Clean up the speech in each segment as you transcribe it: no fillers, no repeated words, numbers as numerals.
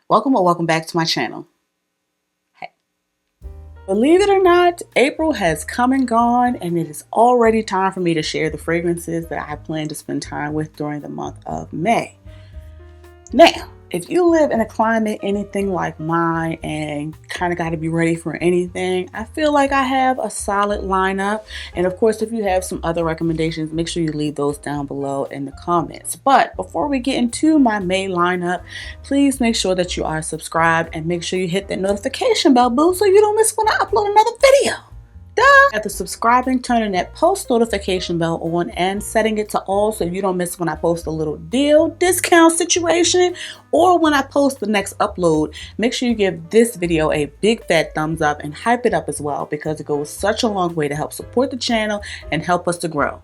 Welcome or welcome back to my channel. Hey. Believe it or not, April has come and gone, and it is already time for me to share the fragrances that I plan to spend time with during the month of May. Now, if you live in a climate anything like mine and kind of got to be ready for anything, I feel like I have a solid lineup. And of course, if you have some other recommendations, make sure you leave those down below in the comments. But before we get into my May lineup, please make sure that you are subscribed and make sure you hit that notification bell, boo, so you don't miss when I upload another video. After subscribing, turning that post notification bell on and setting it to all so you don't miss when I post a little deal, discount situation, or when I post the next upload. Make sure you give this video a big fat thumbs up and hype it up as well, because it goes such a long way to help support the channel and help us to grow.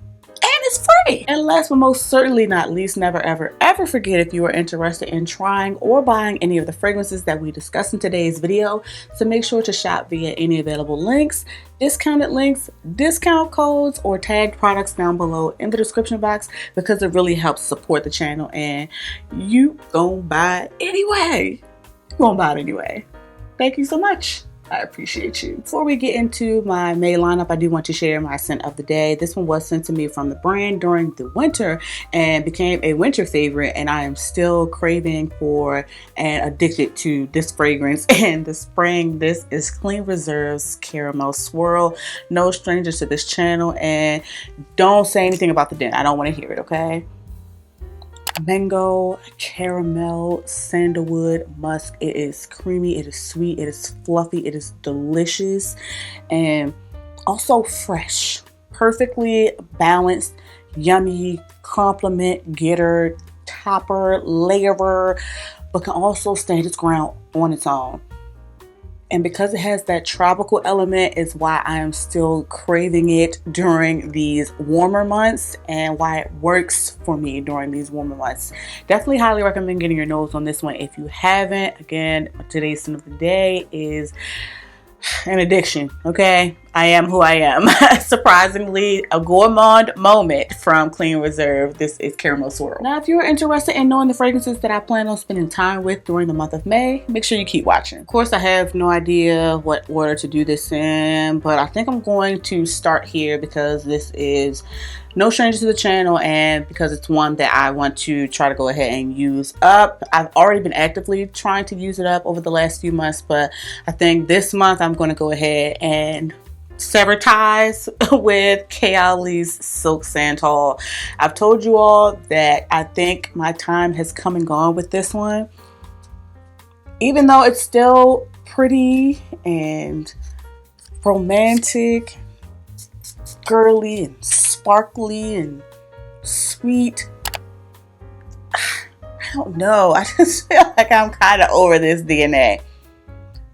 It's free. And last but most certainly not least, never ever forget, if you are interested in trying or buying any of the fragrances that we discussed in today's video, to make sure to shop via any available links, discounted links, discount codes, or tagged products down below in the description box, because it really helps support the channel and you gonna buy it anyway. You gonna buy it anyway. Thank you so much. I appreciate you. Before we get into my May lineup, I do want to share my scent of the day. This one was sent to me from the brand during the winter and became a winter favorite, and I am still craving for and addicted to this fragrance in the spring. This is Clean Reserve's Caramel Swirl. No stranger to this channel, and don't say anything about the dent. I don't want to hear it, okay? Mango, caramel, sandalwood, musk. It is creamy, it is sweet, it is fluffy, it is delicious, and also fresh. Perfectly balanced, yummy, compliment getter, topper, layerer, but can also stand its ground on its own. And because it has that tropical element is why I am still craving it during these warmer months, and why it works for me during these warmer months. Definitely highly recommend getting your nose on this one if you haven't. Again, today's scent of the day is an addiction, okay? I am who I am. Surprisingly, a gourmand moment from Clean Reserve. This is Caramel Swirl. Now, if you're interested in knowing the fragrances that I plan on spending time with during the month of May, make sure you keep watching. Of course, I have no idea what order to do this in, but I think I'm going to start here because this is no stranger to the channel, and because it's one that I want to try to go ahead and use up. I've already been actively trying to use it up over the last few months, but I think this month I'm going to go ahead and sever ties with Kayali's Silk Santal. I've told you all that I think my time has come and gone with this one. Even though it's still pretty and romantic, girly and sparkly and sweet, I don't know. I just feel like I'm kind of over this DNA.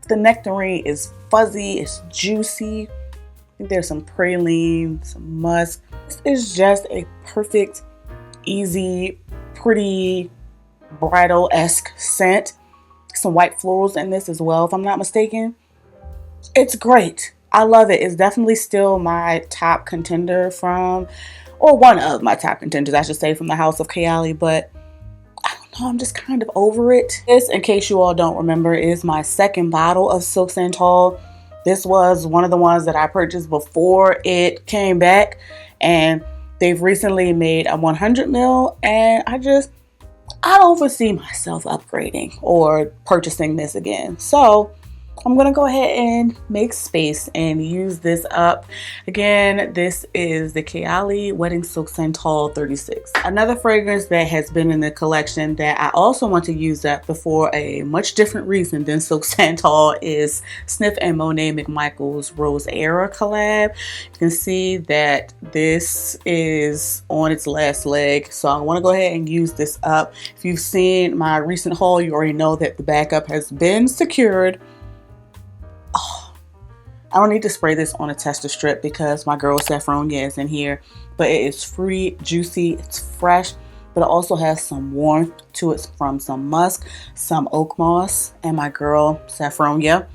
The nectarine is fuzzy, it's juicy. I think there's some praline, some musk. This is just a perfect, easy, pretty, bridal-esque scent. Some white florals in this as well, if I'm not mistaken. It's great. I love it. It's definitely still my top contender from, or one of my top contenders, I should say, from the house of Kayali, but I don't know, I'm just kind of over it. This, in case you all don't remember, is my second bottle of Silk Santal. This was one of the ones that I purchased before it came back, and they've recently made a 100 ml, and I don't foresee myself upgrading or purchasing this again. So I'm gonna go ahead and make space and use this up. Again, this is the Kayali Wedding Silk Santal 36. Another fragrance that has been in the collection that I also want to use up for a much different reason than Silk Santal is Snif and Monet McMichael's Rose Era collab. You can see that this is on its last leg, so I want to go ahead and use this up. If you've seen my recent haul, you already know that the backup has been secured. I don't need to spray this on a tester strip because my girl Saffronia is in here, but it is free, juicy, it's fresh, but it also has some warmth to it from some musk, some oak moss, and my girl Saffronia,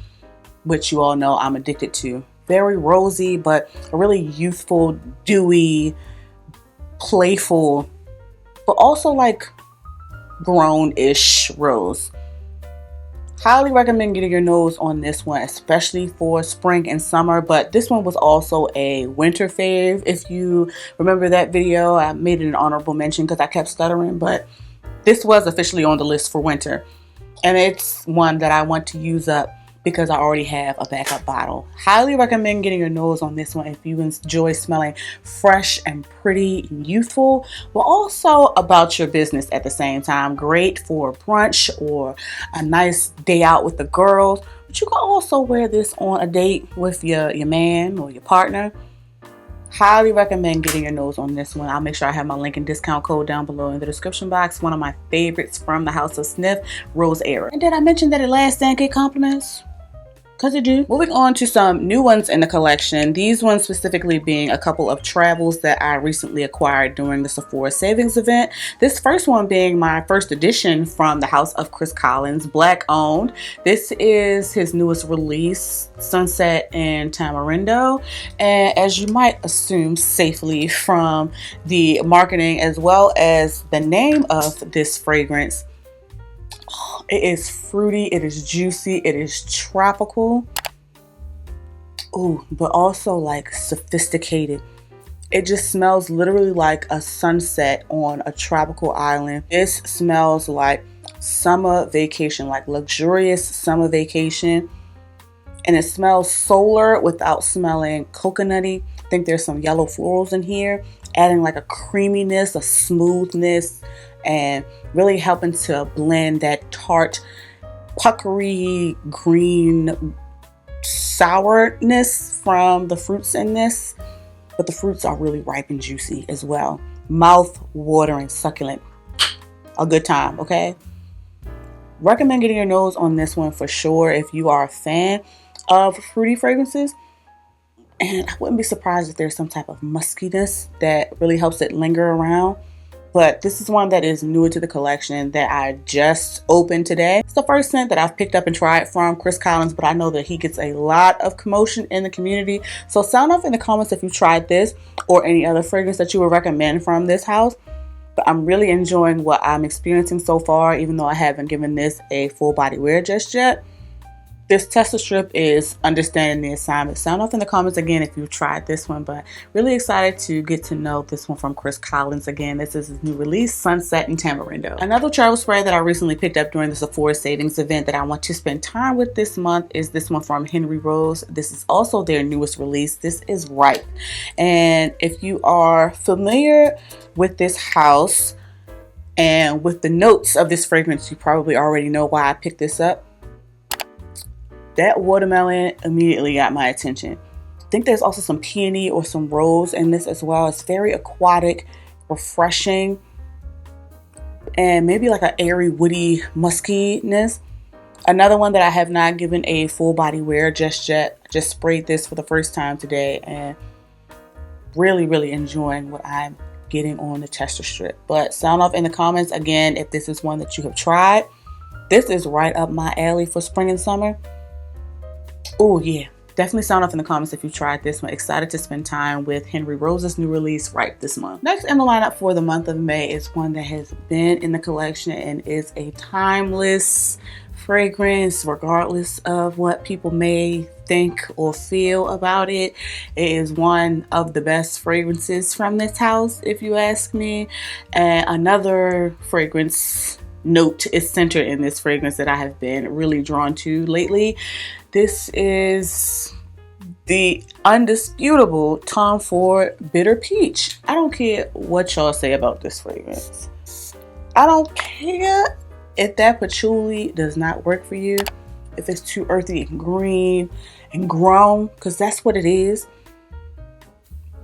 which you all know I'm addicted to. Very rosy, but a really youthful, dewy, playful, but also like grown-ish rose. Highly recommend getting your nose on this one, especially for spring and summer. But this one was also a winter fave. If you remember that video, I made it an honorable mention because I kept stuttering. But this was officially on the list for winter. And it's one that I want to use up because I already have a backup bottle. Highly recommend getting your nose on this one if you enjoy smelling fresh and pretty and youthful, but also about your business at the same time. Great for brunch or a nice day out with the girls. But you can also wear this on a date with your man or your partner. Highly recommend getting your nose on this one. I'll make sure I have my link and discount code down below in the description box. One of my favorites from the house of Snif, Rose Era. And did I mention that it lasts and get compliments? Because it do. Moving on to some new ones in the collection. These ones specifically being a couple of travels that I recently acquired during the Sephora savings event. This first one being my first edition from the house of Chris Collins, Black owned. This is his newest release, Sunset and Tamarindo. And as you might assume safely from the marketing as well as the name of this fragrance, it is fruity, it is juicy, it is tropical. Ooh, but also like sophisticated. It just smells literally like a sunset on a tropical island. This smells like summer vacation, like luxurious summer vacation. And it smells solar without smelling coconutty. I think there's some yellow florals in here, adding like a creaminess, a smoothness, and really helping to blend that tart, puckery, green sourness from the fruits in this. But the fruits are really ripe and juicy as well. Mouth watering, succulent. A good time, okay? Recommend getting your nose on this one for sure if you are a fan of fruity fragrances. And I wouldn't be surprised if there's some type of muskiness that really helps it linger around. But this is one that is newer to the collection that I just opened today. It's the first scent that I've picked up and tried from Chris Collins, but I know that he gets a lot of commotion in the community. So sound off in the comments if you've tried this or any other fragrance that you would recommend from this house. But I'm really enjoying what I'm experiencing so far, even though I haven't given this a full body wear just yet. This tester strip is understanding the assignment. Sound off in the comments again if you've tried this one, but really excited to get to know this one from Chris Collins again. This is his new release, Sunset and Tamarindo. Another travel spray that I recently picked up during the Sephora savings event that I want to spend time with this month is this one from Henry Rose. This is also their newest release. This is Ripe. And if you are familiar with this house and with the notes of this fragrance, you probably already know why I picked this up. That watermelon immediately got my attention. I think there's also some peony or some rose in this as well. It's very aquatic, refreshing, and maybe like an airy, woody muskiness. Another one that I have not given a full body wear just yet. Just sprayed this for the first time today and really enjoying what I'm getting on the tester strip. But sound off in the comments again if this is one that you have tried. This is right up my alley for spring and summer. Oh yeah, definitely sound off in the comments if you tried this one. Excited to spend time with Henry Rose's new release Ripe this month. Next in the lineup for the month of May is one that has been in the collection and is a timeless fragrance regardless of what people may think or feel about it. It is one of the best fragrances from this house if you ask me. And another fragrance note is centered in this fragrance that I have been really drawn to lately. This is the undisputable Tom Ford Bitter Peach. I don't care what y'all say about this fragrance. I don't care if that patchouli does not work for you, if it's too earthy and green and grown, because that's what it is.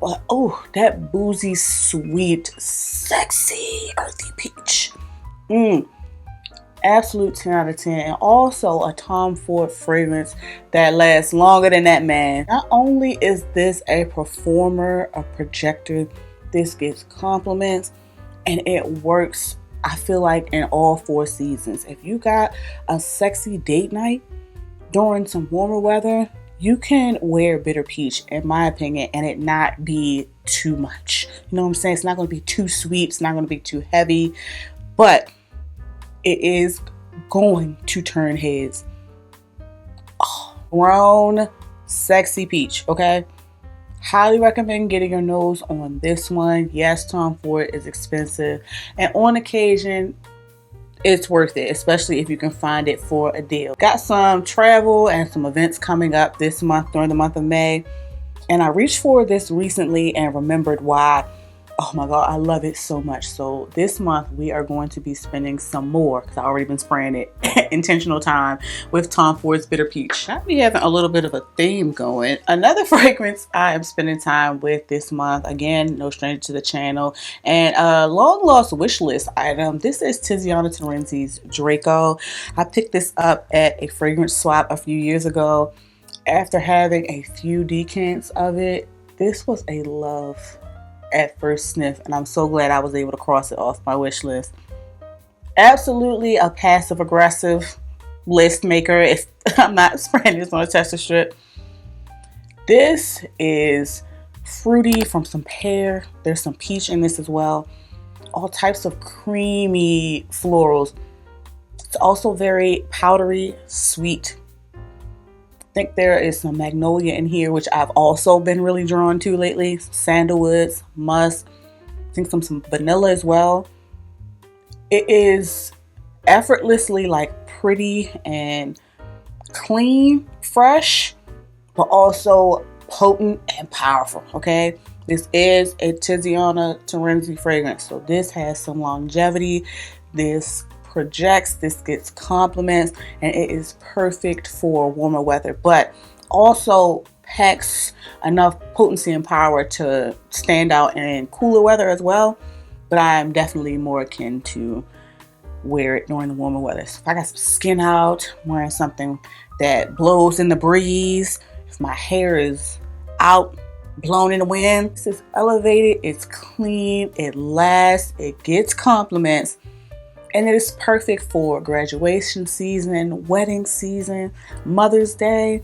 But oh, that boozy, sweet, sexy, earthy peach. Absolute 10 out of 10. And also a Tom Ford fragrance that lasts longer than that man. Not only is this a performer, a projector, this gets compliments and it works, I feel like, in all 4 seasons. If you got a sexy date night during some warmer weather, you can wear Bitter Peach, in my opinion, and it not be too much. You know what I'm saying? It's not going to be too sweet. It's not going to be too heavy, but it is going to turn heads. Grown sexy peach, okay? Highly recommend getting your nose on this one. Yes, Tom Ford is expensive, and on occasion it's worth it, especially if you can find it for a deal. Got some travel and some events coming up this month during the month of May, and I reached for this recently and remembered why. Oh my God, I love it so much. So this month we are going to be spending some more, because I've already been spraying it, intentional time with Tom Ford's Bitter Peach. I'll be having a little bit of a theme going. Another fragrance I am spending time with this month, again, no stranger to the channel, and a long lost wish list item. This is Tiziana Terenzi's Draco. I picked this up at a fragrance swap a few years ago. After having a few decants of it, this was a love at first sniff, and I'm so glad I was able to cross it off my wish list. Absolutely a passive aggressive list maker if I'm not spraying this on a tester strip. This is fruity from some pear. There's some peach in this as well. All types of creamy florals. It's also very powdery, sweet. I think there is some magnolia in here, which I've also been really drawn to lately. Sandalwoods, musk, I think some vanilla as well. It is effortlessly like pretty and clean, fresh, but also potent and powerful, okay? This is a Tiziana Terenzi fragrance, so this has some longevity. This projects, this gets compliments, and it is perfect for warmer weather, but also packs enough potency and power to stand out in cooler weather as well. But I'm definitely more akin to wear it during the warmer weather. So if I got some skin out, I'm wearing something that blows in the breeze. If my hair is out, blown in the wind, this is elevated, it's clean, it lasts, it gets compliments. And it is perfect for graduation season, wedding season, Mother's Day.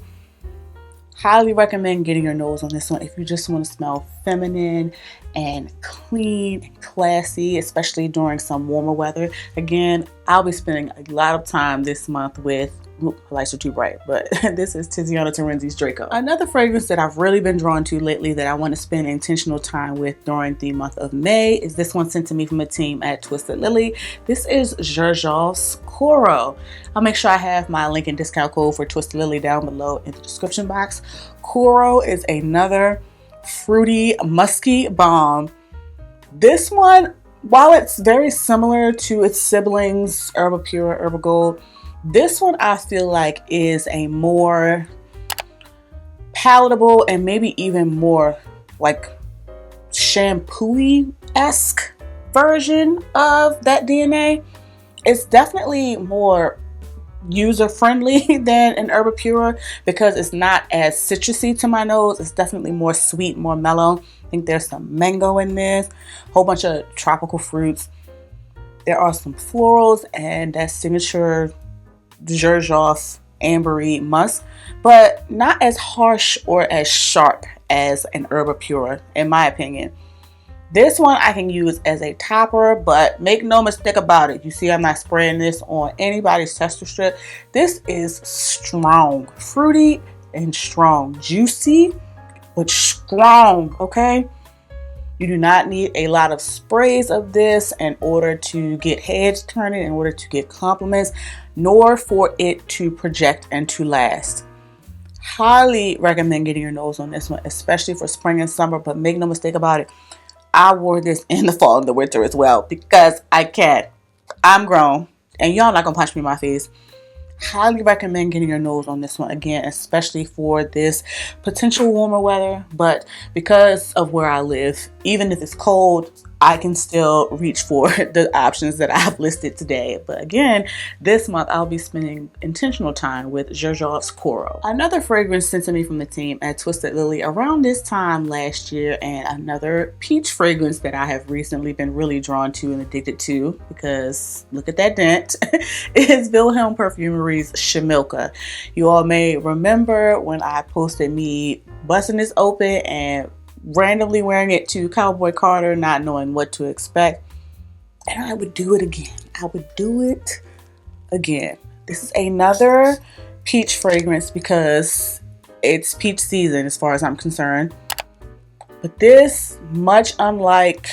Highly recommend getting your nose on this one if you just want to smell feminine and clean and classy, especially during some warmer weather. Again, I'll be spending a lot of time this month with, lights are too bright, but this is Tiziana Terenzi's Draco. Another fragrance that I've really been drawn to lately that I want to spend intentional time with during the month of May is this one sent to me from a team at Twisted Lily. This is Xerjoff's Coral. I'll make sure I have my link and discount code for Twisted Lily down below in the description box. Coral is another fruity, musky bomb. This one, while it's very similar to its siblings, Herba Pura, Herba Gold, this one I feel like is a more palatable and maybe even more like shampoo-y-esque version of that DNA. It's definitely more user-friendly than an Herba Pura because it's not as citrusy to my nose. It's definitely more sweet, more mellow. I think there's some mango in this, a whole bunch of tropical fruits. There are some florals and that signature Xerjoff ambery musk, but not as harsh or as sharp as an Herba Pura, in my opinion. This one I can use as a topper, but make no mistake about it. You see, I'm not spraying this on anybody's tester strip. This is strong, fruity and strong, juicy, but strong, okay? You do not need a lot of sprays of this in order to get heads turning, in order to get compliments, nor for it to project and to last. Highly recommend getting your nose on this one, especially for spring and summer, but make no mistake about it. I wore this in the fall and the winter as well because I can. I'm grown and y'all not gonna punch me in my face. Highly recommend getting your nose on this one again, especially for this potential warmer weather. But because of where I live, even if it's cold, I can still reach for the options that I've listed today. But again, this month I'll be spending intentional time with Xerjoff's Coral. Another fragrance sent to me from the team at Twisted Lily around this time last year, and another peach fragrance that I have recently been really drawn to and addicted to because look at that dent, is Vilhelm Parfumerie's Shemilka. You all may remember when I posted me busting this open and randomly wearing it to Cowboy Carter, not knowing what to expect. And I would do it again. I would do it again. This is another peach fragrance because it's peach season as far as I'm concerned. But this, much unlike,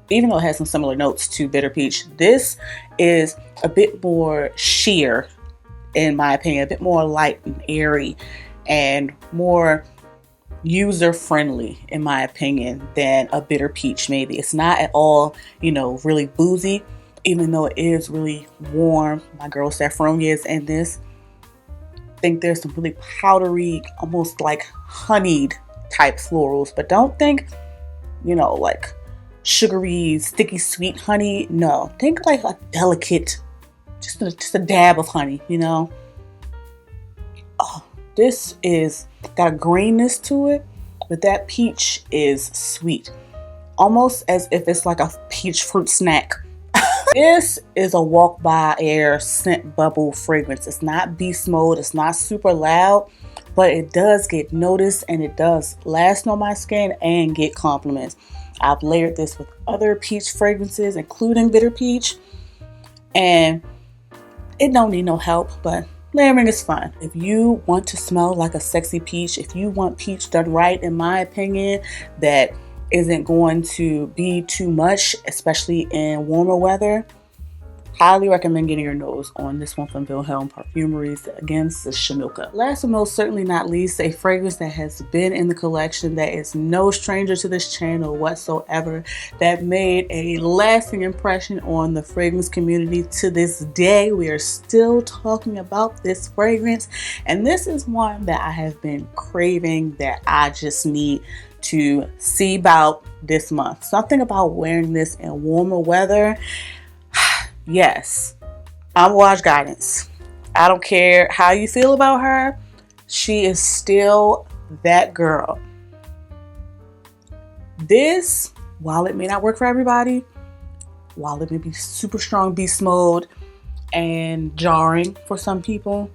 even though it has some similar notes to bitter peach, this is a bit more sheer, in my opinion, a bit more light and airy and more user-friendly, in my opinion, than a bitter peach maybe. It's not at all, you know, really boozy, even though it is really warm. My girl Xerjoff is in this. I think there's some really powdery, almost like honeyed type florals, but don't think, you know, like sugary, sticky, sweet honey. No, think like a delicate, just a dab of honey, you know. Oh, this is got a greenness to it, but that peach is sweet, almost as if it's like a peach fruit snack. This is a walk by air scent bubble fragrance. It's not beast mode, it's not super loud, but it does get noticed and it does last on my skin and get compliments. I've layered this with other peach fragrances, including bitter peach, and it don't need no help, but layering is fun. If you want to smell like a sexy peach, if you want peach done right, in my opinion, that isn't going to be too much, especially in warmer weather, highly recommend getting your nose on this one from Vilhelm Parfumerie. Again, this is Shamilka. Last but most certainly not least, a fragrance that has been in the collection that is no stranger to this channel whatsoever, that made a lasting impression on the fragrance community to this day. We are still talking about this fragrance, and this is one that I have been craving, that I just need to see about this month. Something about wearing this in warmer weather. Yes, Amouage guidance. I don't care how you feel about her. She is still that girl. This, while it may not work for everybody, while it may be super strong beast mode and jarring for some people,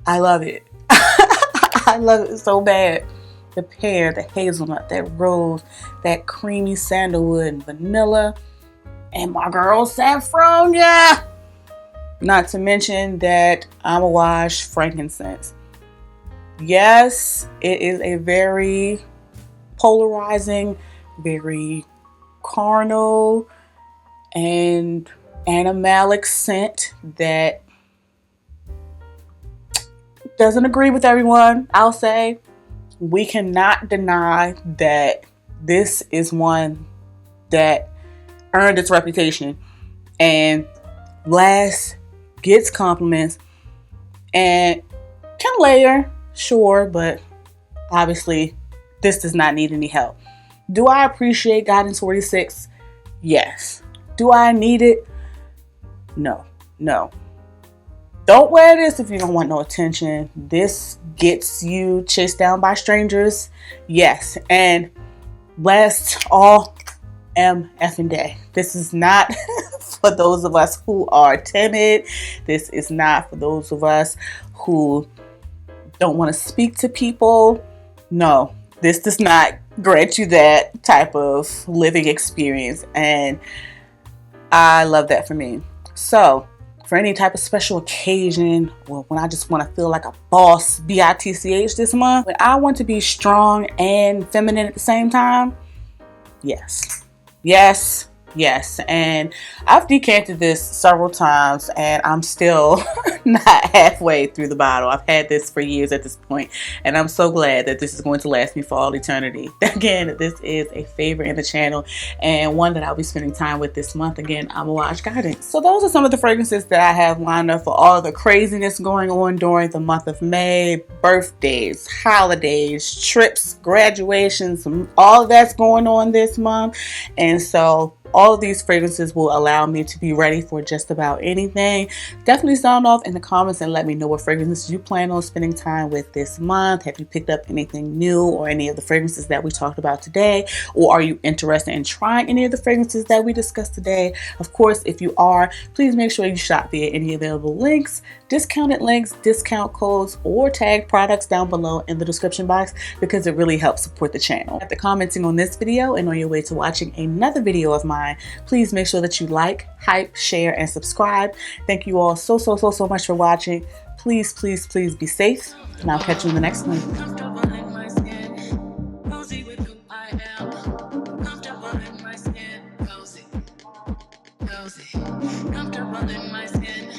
I love it. I love it so bad. The pear, the hazelnut, that rose, that creamy sandalwood and vanilla, and my girl Xerjoff, yeah. Not to mention that Amouage frankincense. Yes, it is a very polarizing, very carnal and animalic scent that doesn't agree with everyone, I'll say. We cannot deny that this is one that earned its reputation and gets compliments and can layer, sure, but obviously this does not need any help. Do I appreciate Guidance 46? Yes. Do I need it? No. Don't wear this if you don't want no attention. This gets you chased down by strangers. Yes. And last all effing day. This is not for those of us who are timid. This is not for those of us who don't want to speak to people. No, this does not grant you that type of living experience. And I love that for me. So for any type of special occasion, or when I just want to feel like a boss, bitch this month, when I want to be strong and feminine at the same time, yes. And I've decanted this several times and I'm still not halfway through the bottle. I've had this for years at this point, and I'm so glad that this is going to last me for all eternity. Again, this is a favorite in the channel and one that I'll be spending time with this month. Again, Amouage guidance. So those are some of the fragrances that I have lined up for all of the craziness going on during the month of May. Birthdays, holidays, trips, graduations, all of that's going on this month. And so all of these fragrances will allow me to be ready for just about anything. Definitely sound off in the comments and let me know what fragrances you plan on spending time with this month. Have you picked up anything new or any of the fragrances that we talked about today? Or are you interested in trying any of the fragrances that we discussed today? Of course, if you are, please make sure you shop via any available links, discounted links, discount codes, or tag products down below in the description box, because it really helps support the channel. After commenting on this video and on your way to watching another video of mine, mind. Please make sure that you like, hype, share, and subscribe. Thank you all so much for watching. Please be safe, and I'll catch you in the next one. Comfortable in my skin, cozy with who I am. Comfortable in my skin, cozy, comfortable in my skin.